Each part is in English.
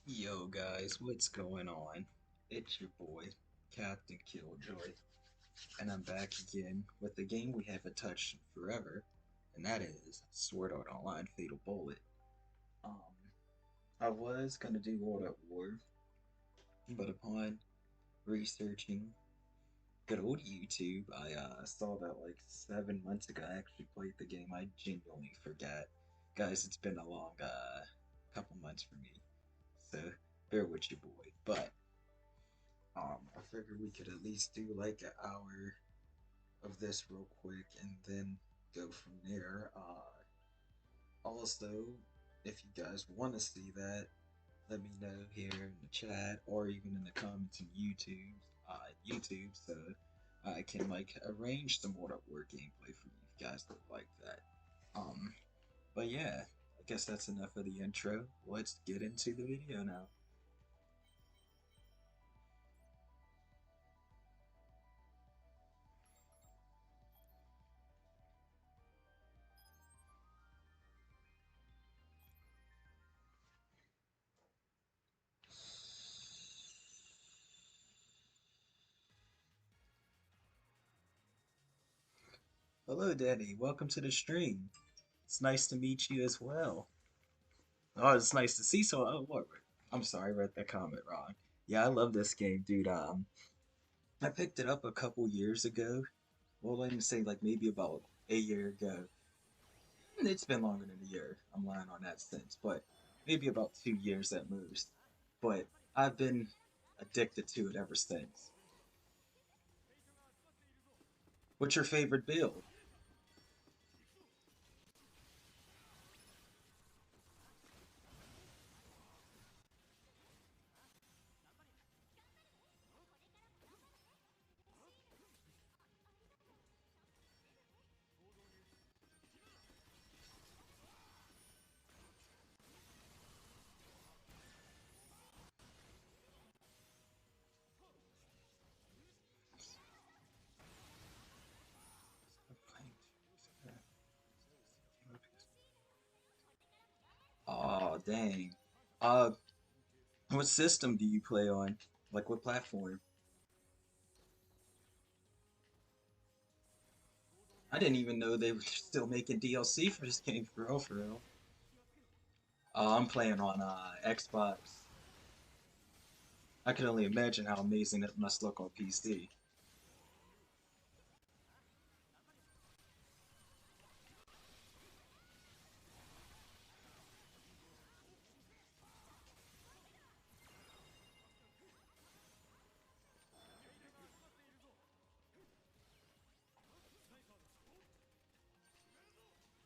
Yo guys, what's going on? It's your boy, Captain Killjoy, and I'm back again with a game we haven't touched in forever, and that is Sword Art Online Fatal Bullet. Um, I was gonna do World at War, but upon researching good old YouTube, I saw that like 7 months ago I actually played the game. I genuinely forgot. Guys, it's been a long couple months for me, so bear with your boy. But I figured we could at least do like an hour of this real quick and then go from there. Also, if you guys want to see that, let me know here in the chat or even in the comments on YouTube, so I can like arrange some more War gameplay for you if you guys would like that. Um, but yeah, I guess that's enough of the intro. Let's get into the video now. Hello, Danny. Welcome to the stream. It's nice to meet you as well. Oh, it's nice to see so. Oh, what? I'm sorry, I read that comment wrong. Yeah, I love this game, dude. I picked it up a couple years ago. Well, let me say like maybe about a year ago. It's been longer than a year. I'm lying on that sense, but maybe about 2 years at most. But I've been addicted to it ever since. What's your favorite build? Oh, dang. Uh, what system do you play on? Like what platform? I didn't even know they were still making DLC for this game for real, for real. I'm playing on Xbox. I can only imagine how amazing it must look on PC.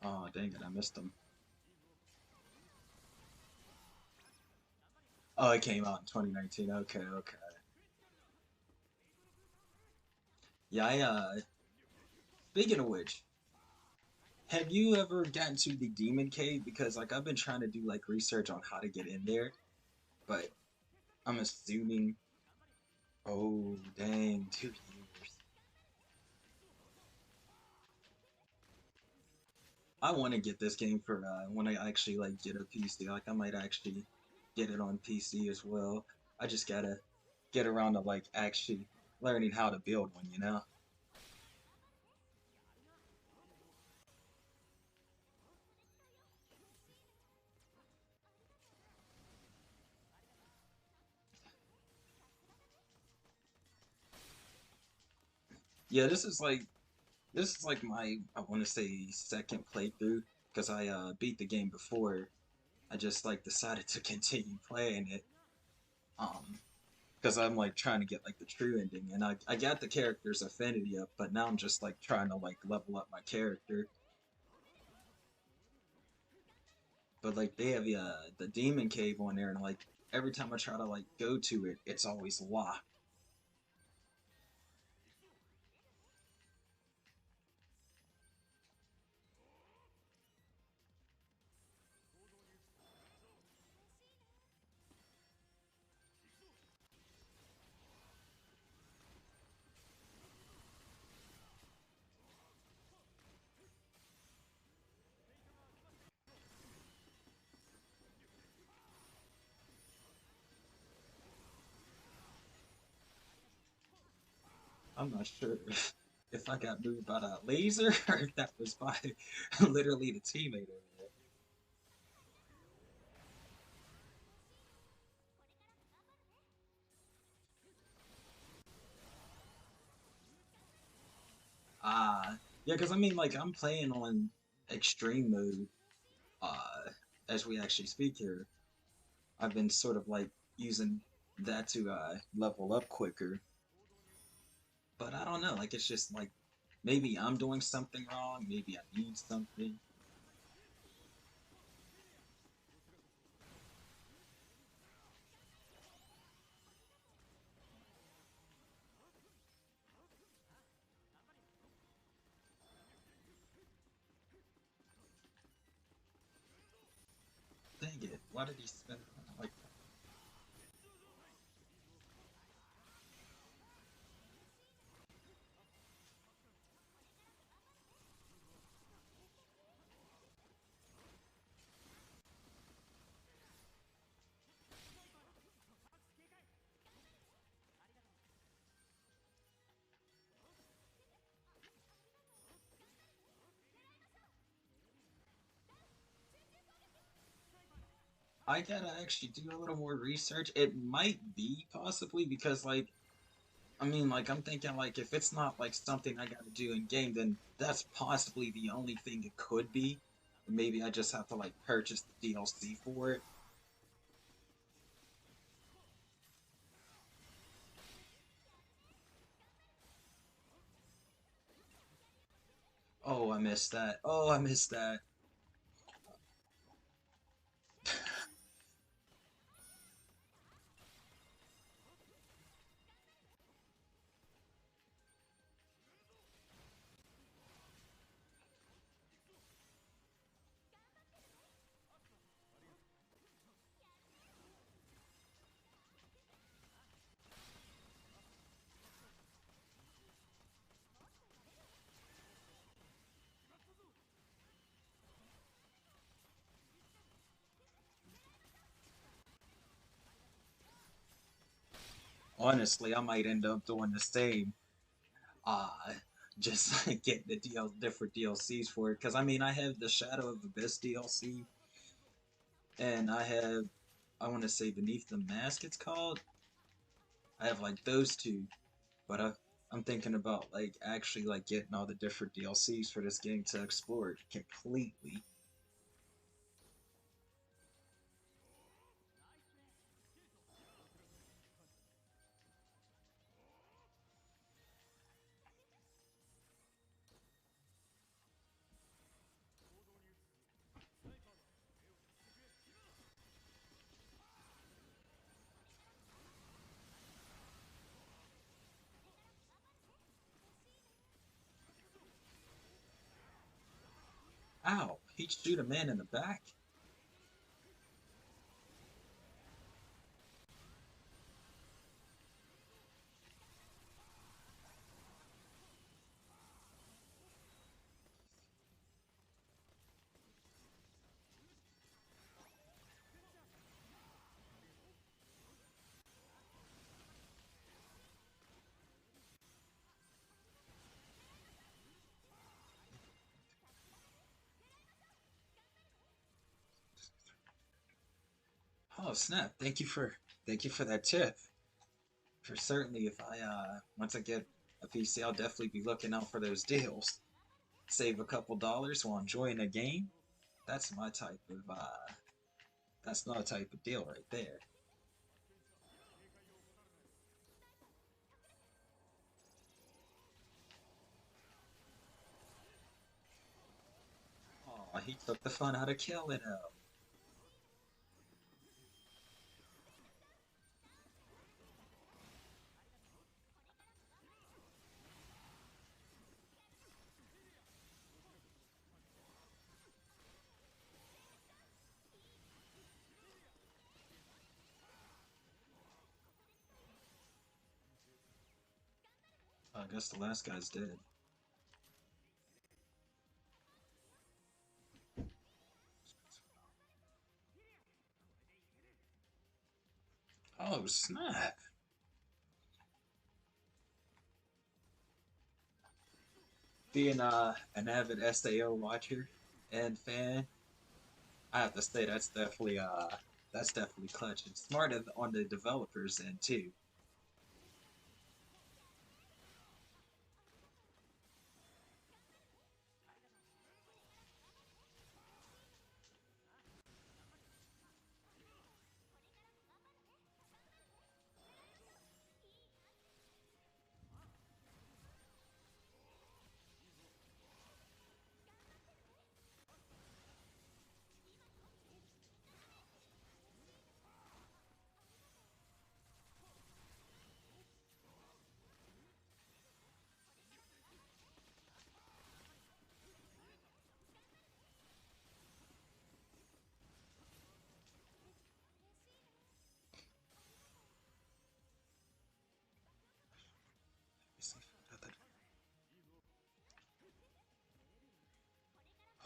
Oh, dang it, I missed them. Oh, it came out in 2019. Okay, okay. Yeah, speaking of which, have you ever gotten to the Demon Cave? Because like I've been trying to do like research on how to get in there, but I'm assuming. Oh, dang, 2 years. I want to get this game for when I actually like get a PC. Like I might actually get it on PC as well. I just gotta get around to like actually learning how to build one, you know? Yeah, this is like my I want to say second playthrough because I beat the game before. I just like decided to continue playing it. Um, because I'm like trying to get like the true ending, and I got the character's affinity up, but now I'm just like trying to like level up my character. But like they have the demon cave on there, and like every time I try to like go to it, it's always locked. I'm not sure if I got moved by that laser or if that was by literally the teammate over there. Yeah, because I mean, like, I'm playing on extreme mode uh, as we actually speak here. I've been sort of like using that to level up quicker. But I don't know, like, it's just like maybe I'm doing something wrong, maybe I need something. Dang it, why did he spin around like that? I gotta actually do a little more research. It might be possibly because, like, I mean, like, I'm thinking, like, if it's not, like, something I gotta do in game, then that's possibly the only thing it could be. Maybe I just have to, like, purchase the DLC for it. Oh, I missed that. Oh, I missed that. Honestly, I might end up doing the same. Uh, just like getting the different DLCs for it. Because, I mean, I have the Shadow of Abyss DLC, and I have, I want to say, Beneath the Mask, it's called. I have, like, those two. But I'm thinking about like actually like getting all the different DLCs for this game to explore it completely. Ow! He'd shoot a man in the back. Oh snap! Thank you for that tip. For certainly, if I once I get a PC, I'll definitely be looking out for those deals. Save a couple dollars while enjoying a game. That's my type of that's my type of deal right there. Oh, he took the fun out of killing him. I guess the last guy's dead. Oh snap! Being an avid SAO watcher and fan, I have to say that's definitely clutch and smart on the developers end too.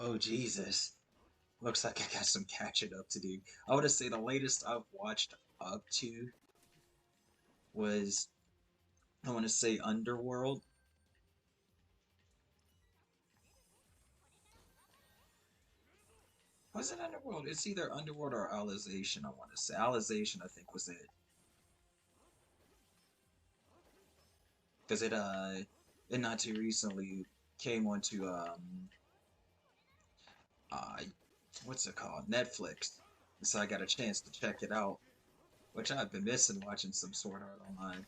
Oh Jesus! Looks like I got some catching up to do. I would say the latest I've watched up to was I want to say Underworld. Was it Underworld? It's either Underworld or Alization. I want to say Alization. I think was it because it not too recently came onto uh what's it called, Netflix. So I got a chance to check it out, which I've been missing watching some Sword Art Online.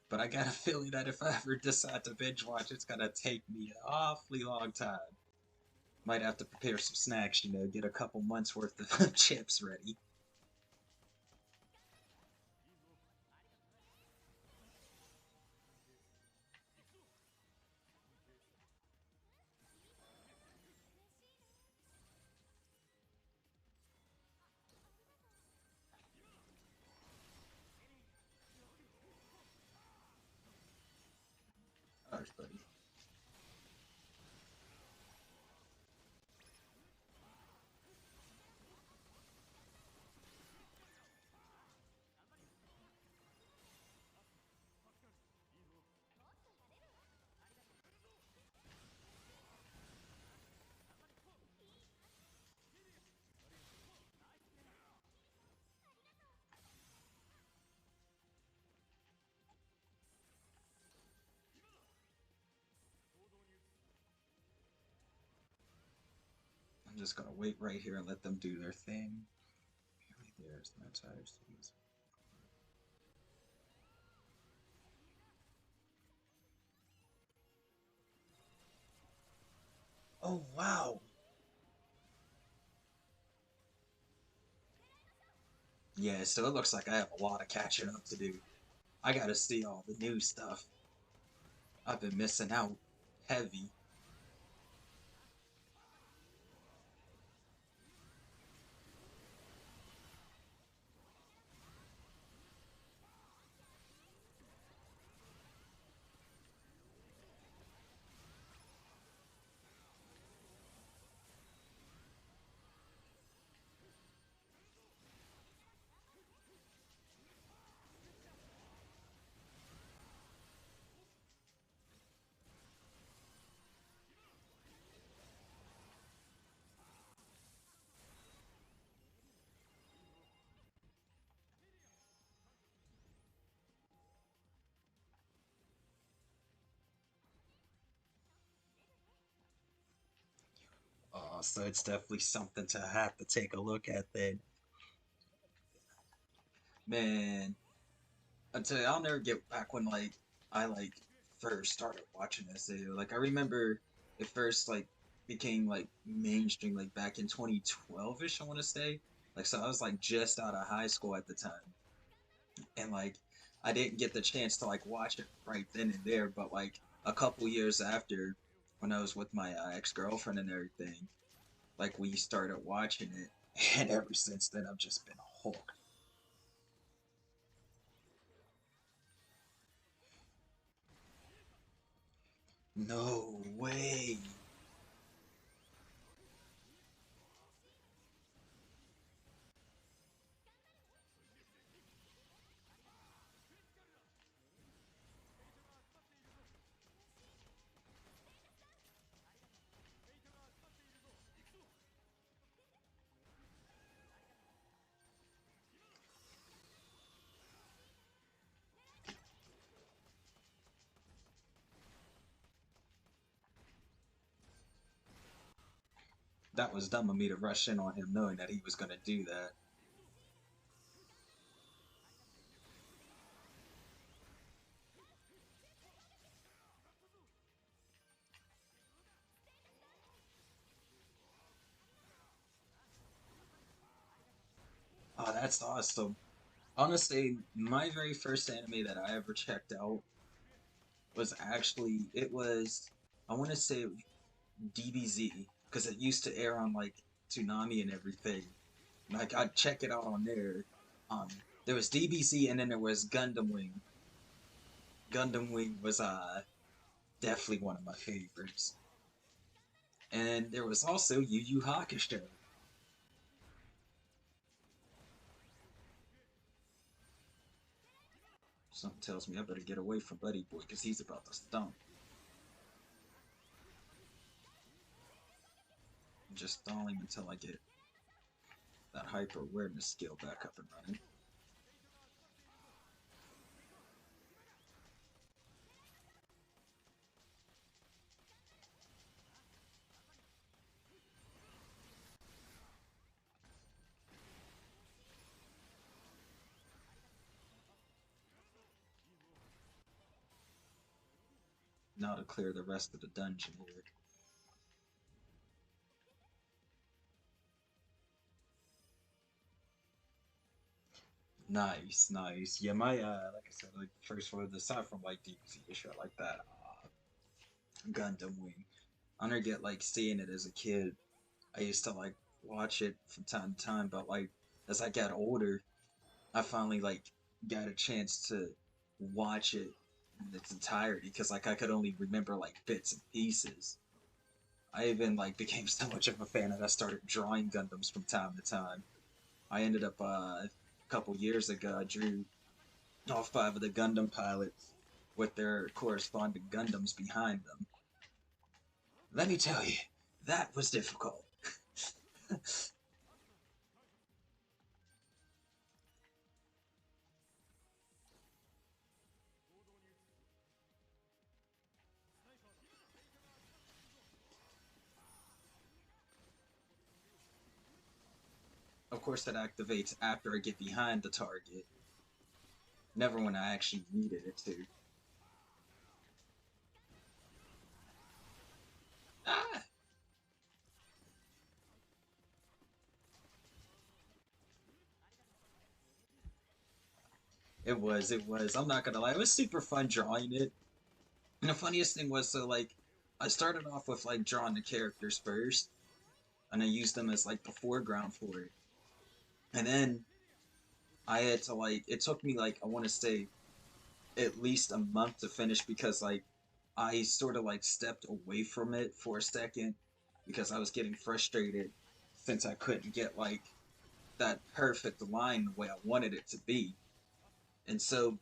But I got a feeling that if I ever decide to binge watch, it's gonna take me an awfully long time. Might have to prepare some snacks, get a couple months worth of chips ready. Alright, buddy. I'm just gonna wait right here and let them do their thing. Right there's my tires. Oh wow! Yeah, so it looks like I have a lot of catching up to do. I gotta see all the new stuff. I've been missing out heavy. So it's definitely something to have to take a look at then. Man, I tell you, I'll never get back when I first started watching SAO. Like I remember it first became mainstream back in 2012ish. I want to say so I was just out of high school at the time, and I didn't get the chance to watch it right then and there. But a couple years after, when I was with my ex girlfriend and everything, we started watching it, and ever since then I've just been hooked. No way. That was dumb of me to rush in on him knowing that he was going to do that. Oh, that's awesome. Honestly, my very first anime that I ever checked out was actually, it was, I want to say DBZ, because it used to air on like Toonami and everything. Like, I'd check it out on there. Um, there was DBZ and then there was Gundam Wing. Gundam Wing was definitely one of my favorites. And there was also Yu Yu Hakusho. Something tells me I better get away from Buddy Boy because he's about to stump. Just stall him until I get that hyper awareness skill back up and running. Now to clear the rest of the dungeon here. Nice, nice. Yeah, my like I said, like first one, aside from like DBZ issue, I like that Gundam Wing. I never get like seeing it as a kid. I used to like watch it from time to time, but like as I got older, I finally like got a chance to watch it in its entirety because like I could only remember like bits and pieces. I even like became so much of a fan that I started drawing Gundams from time to time. I ended up a couple years ago I drew all five of the Gundam pilots with their corresponding Gundams behind them. Let me tell you, that was difficult. Of course, that activates after I get behind the target, never when I actually needed it to. Ah! It was. I'm not gonna lie, it was super fun drawing it. And the funniest thing was, so like, I started off with like drawing the characters first, and I used them as like the foreground for it. And then I had to like, it took me like, I want to say at least a month to finish because like I sort of like stepped away from it for a second because I was getting frustrated since I couldn't get like that perfect line the way I wanted it to be. And so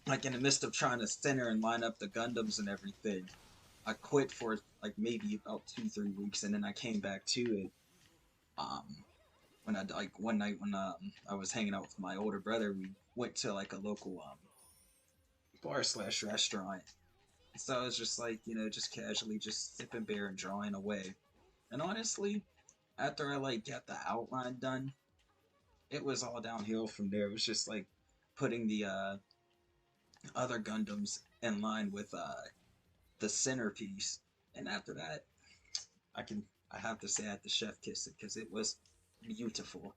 like in the midst of trying to center and line up the Gundams and everything, I quit for like maybe about 2 3 weeks and then I came back to it. Um when I like one night when I was hanging out with my older brother, we went to like a local bar slash restaurant. So I was just like, just casually just sipping beer and drawing away. And honestly, after I like got the outline done, it was all downhill from there. It was just like putting the other Gundams in line with the centerpiece. And after that, I have to say I had to chef kiss it because it was beautiful.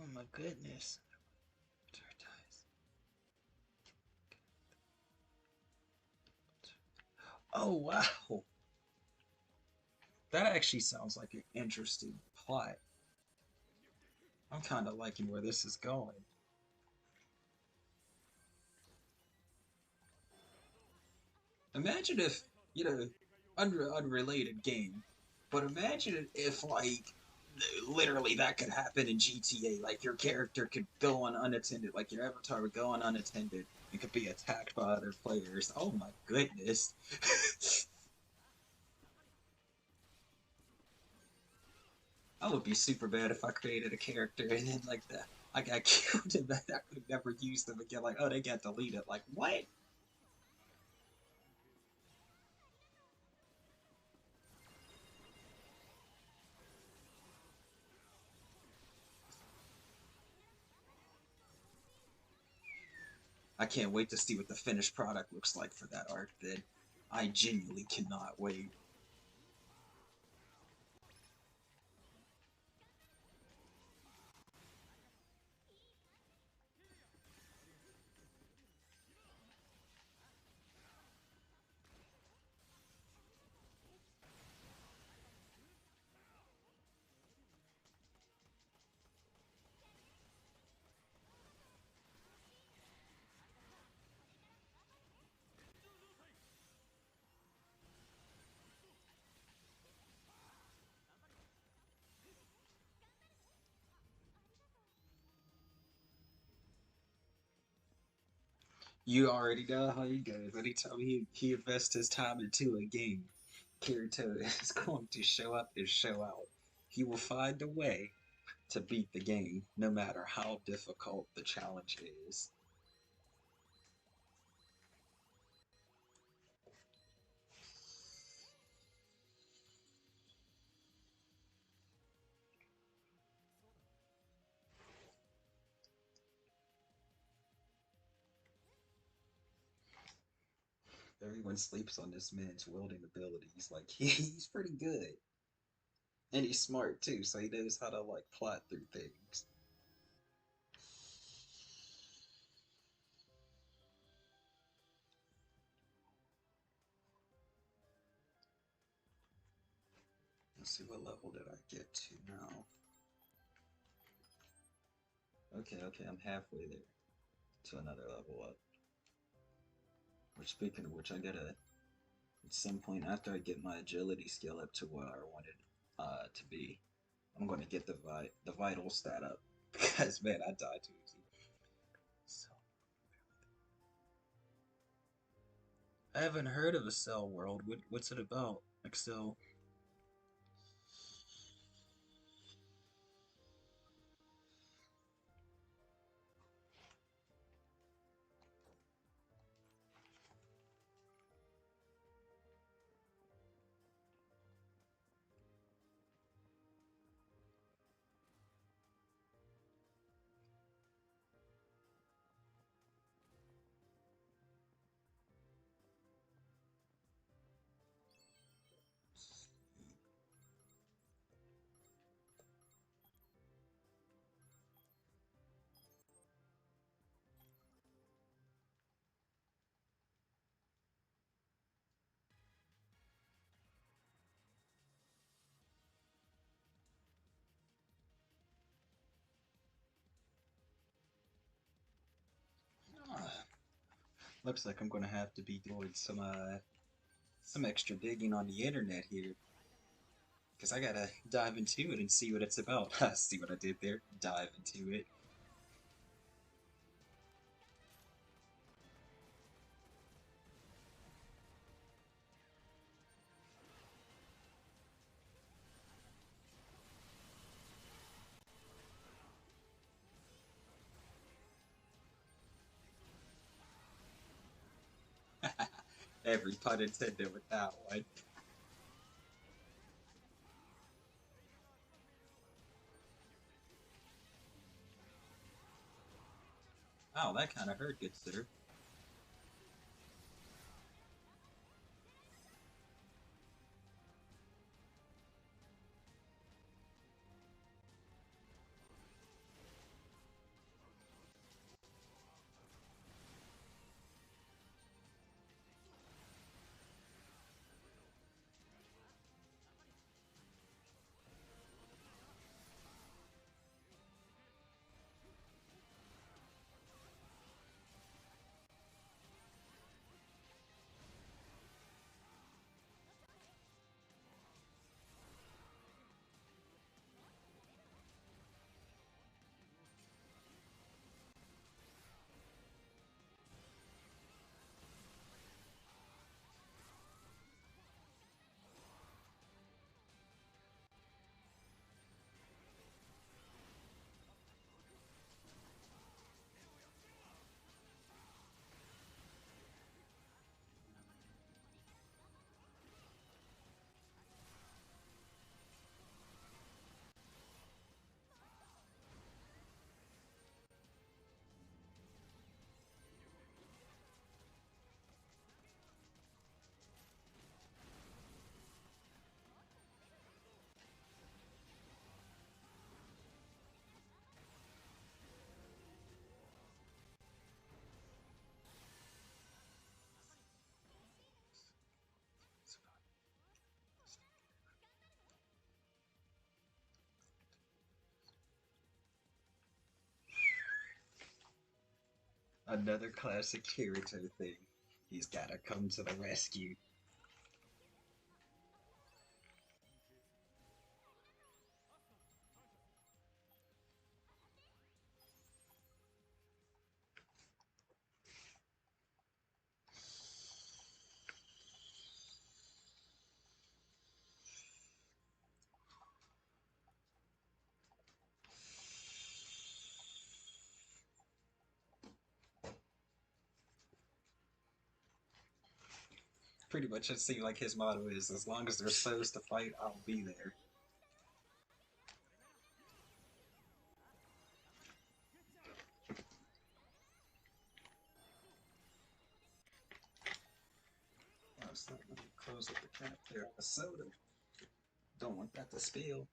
Oh my goodness. Oh wow. That actually sounds like an interesting plot. I'm kind of liking where this is going. Imagine if, you know, unrelated game, but imagine if, like, literally that could happen in GTA. Like, your character could go on unattended, like, your avatar would go on unattended and could be attacked by other players. Oh my goodness. I would be super bad if I created a character and then, like, I got killed and then I could never use them again. Like, oh, they got deleted. Like, what? I can't wait to see what the finished product looks like for that arc then. I genuinely cannot wait. You already know how he goes. Anytime he invests his time into a game, Kirito is going to show up and show out. He will find a way to beat the game, no matter how difficult the challenge is. Everyone sleeps on this man's wielding abilities. Like he's pretty good, and he's smart too, so he knows how to like plot through things. Let's see what level did I get to now. Okay, I'm halfway there to another level up. Which, speaking of which, I gotta at some point after I get my agility skill up to what I wanted to be, I'm going to get the vital stat up because man, I died too easy. So I haven't heard of a Cell World. What's it about? Excel. Looks like I'm going to have to be doing some extra digging on the internet here because I gotta dive into it and see what it's about. See what I did there? Dive into it. Every pun intended with that one. Wow, that kind of hurt, good sir. Another classic Kirito thing. He's gotta come to the rescue. Pretty much, it seems like his motto is, as long as there's foes to fight, I'll be there. I was like, let me close up the cap there. A soda. Don't want that to spill.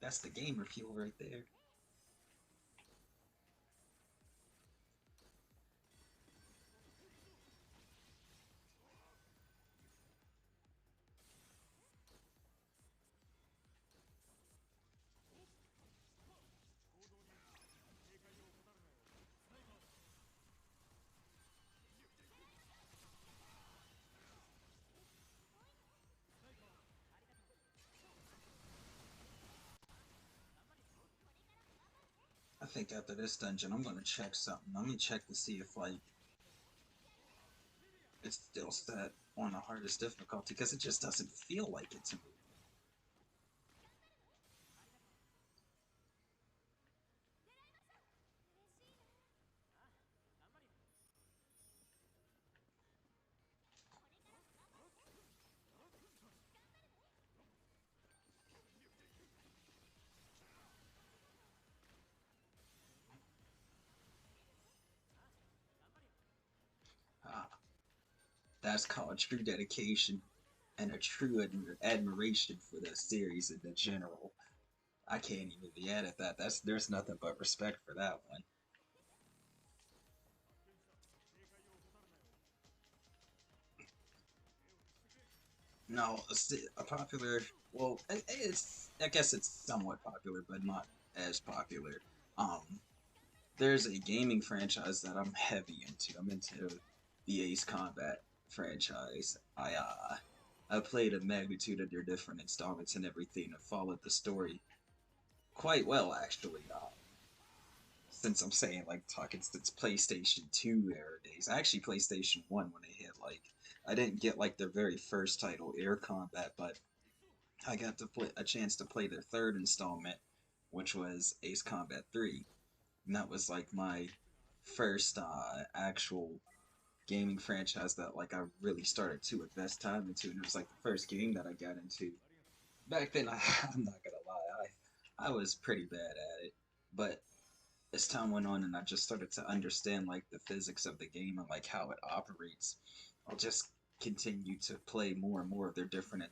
That's the gamer fuel right there. I think after this dungeon, I'm gonna check something. Let me check to see if, like, it's still set on the hardest difficulty, because it just doesn't feel like it to me. Ah, that's called true dedication and a true admiration for the series in the general. I can't even be mad at that. There's nothing but respect for that one. No, a popular. Well, it's. I guess it's somewhat popular, but not as popular. Um, there's a gaming franchise that I'm heavy into. I'm into the Ace Combat franchise. I played a magnitude of their different installments and everything, and followed the story quite well, actually. Since I'm saying, like, talking since PlayStation 2 era days. Actually, PlayStation 1 when they hit, like, I didn't get, like, their very first title, Air Combat, but I got to play a chance to play their third installment, which was Ace Combat 3. And that was, like, my first actual gaming franchise that, like, I really started to invest time into, and it was, like, the first game that I got into. Back then, I'm not gonna lie, I was pretty bad at it, but as time went on and I just started to understand like the physics of the game and like how it operates, I'll just continue to play more and more of their different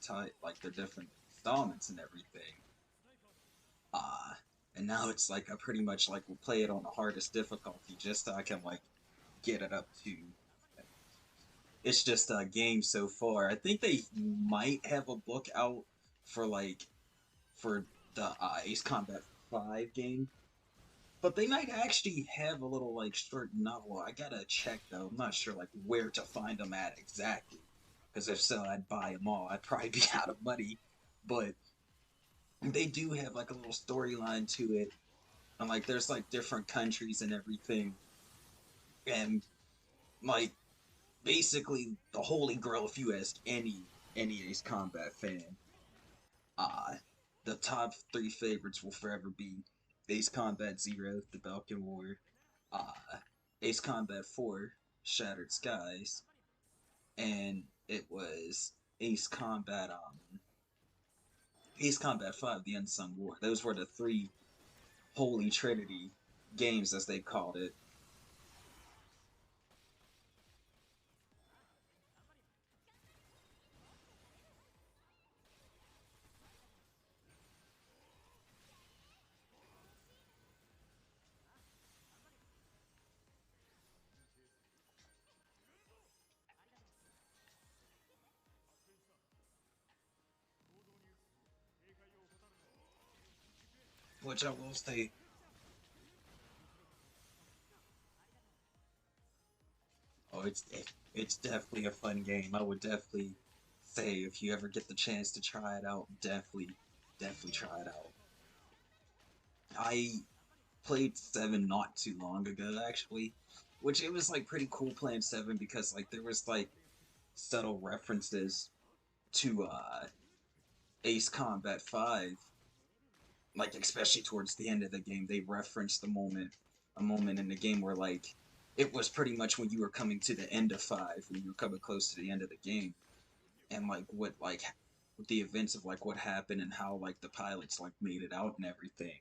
like their different installments and everything. Uh and now it's like I pretty much like will play it on the hardest difficulty just so I can like get it up to. It's just a game so far. I think they might have a book out for like for the Ace Combat 5 game. But they might actually have a little like short novel. I gotta check though. I'm not sure like where to find them at exactly. Because if so, I'd buy them all. I'd probably be out of money. But they do have like a little storyline to it, and like there's like different countries and everything, and like basically the holy grail. If you ask any Ace Combat fan, uh the top three favorites will forever be Ace Combat Zero, The Balkan War, uh, Ace Combat 4, Shattered Skies, and it was Ace Combat 5, The Unsung War. Those were the three Holy Trinity games, as they called it. Which I will say, it's definitely a fun game. I would definitely say if you ever get the chance to try it out, definitely try it out. I played Seven not too long ago actually, which it was like pretty cool playing Seven because like there was like subtle references to Ace Combat 5, like especially towards the end of the game they referenced a moment in the game where like it was pretty much when you were coming to the end of 5, when you were coming close to the end of the game, and like what like the events of like what happened and how like the pilots like made it out and everything.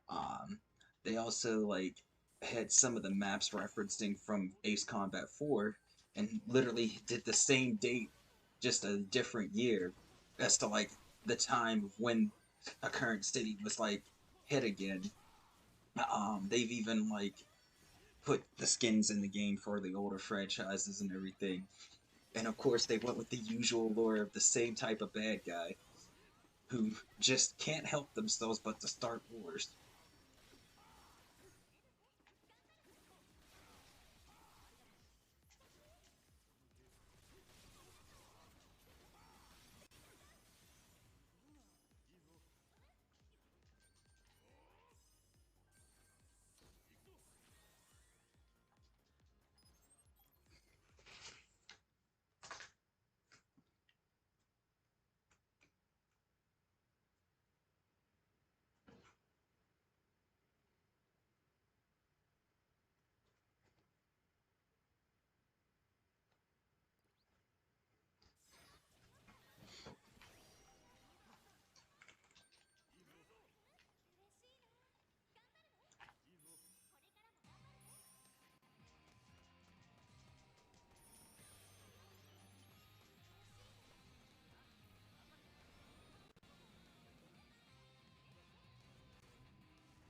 um they also like had some of the maps referencing from Ace Combat 4 and literally did the same date, just a different year, as to like the time of when a current city was like hit again. They've even like put the skins in the game for the older franchises and everything. And of course, they went with the usual lore of the same type of bad guy who just can't help themselves but to start wars.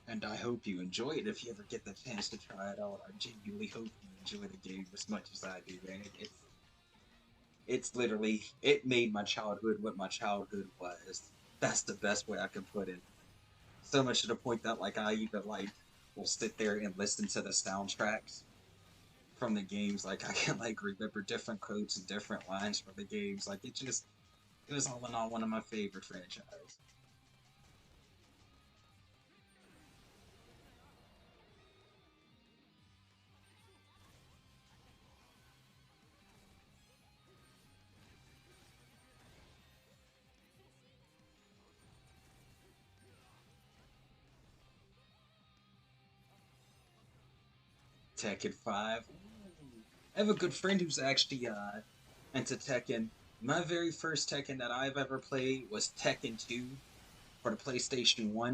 And I hope you enjoy it if you ever get the chance to try it out. I genuinely hope you enjoy the game as much as I do, man. It's literally it made my childhood what my childhood was. That's the best way I can put it. So much to the point that like I even like will sit there and listen to the soundtracks from the games. Like I can like remember different quotes and different lines from the games. Like it was all in all one of my favorite franchises. Tekken 5. I have a good friend who's actually into Tekken. My very first Tekken that I've ever played was Tekken 2 for the PlayStation 1.